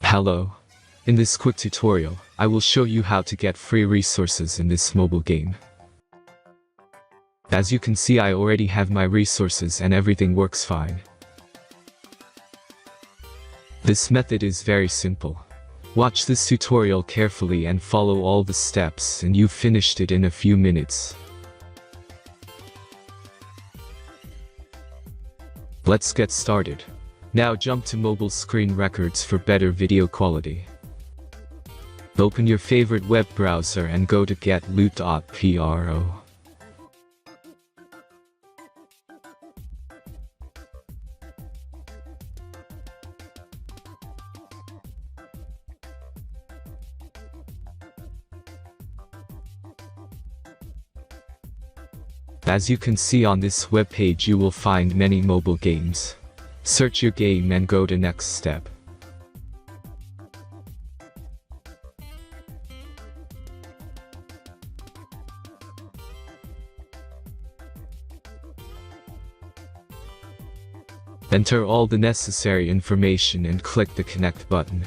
Hello. In this quick tutorial, I will show you how to get free resources in this mobile game. As you can see, I already have my resources and everything works fine. This method is very simple. Watch this tutorial carefully and follow all the steps and you've finished it in a few minutes. Let's get started. Now jump to mobile screen records for better video quality. Open your favorite web browser and go to getloot.pro. As you can see on this web page, you will find many mobile games. Search your game and go to next step. Enter all the necessary information and click the connect button.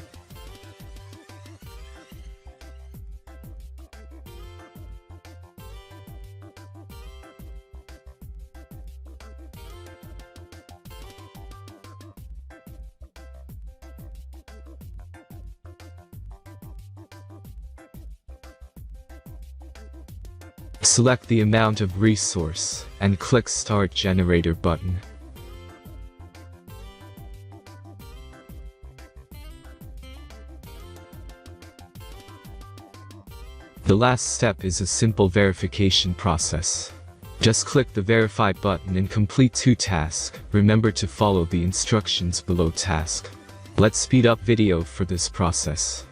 Select the amount of resource and click Start Generator button. The last step is a simple verification process. Just click the Verify button and complete 2 tasks. Remember to follow the instructions below task. Let's speed up video for this process.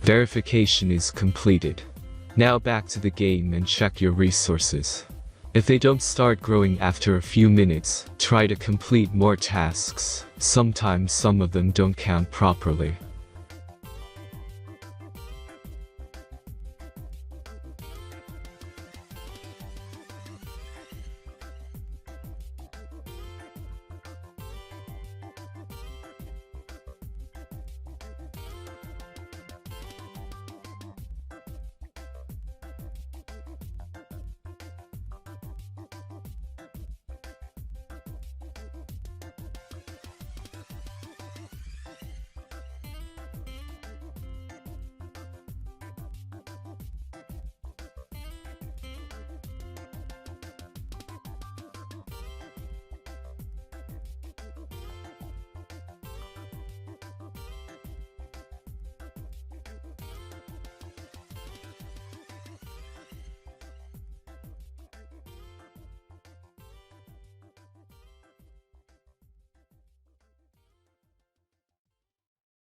Verification is completed. Now back to the game and check your resources. If they don't start growing after a few minutes, try to complete more tasks. Sometimes some of them don't count properly.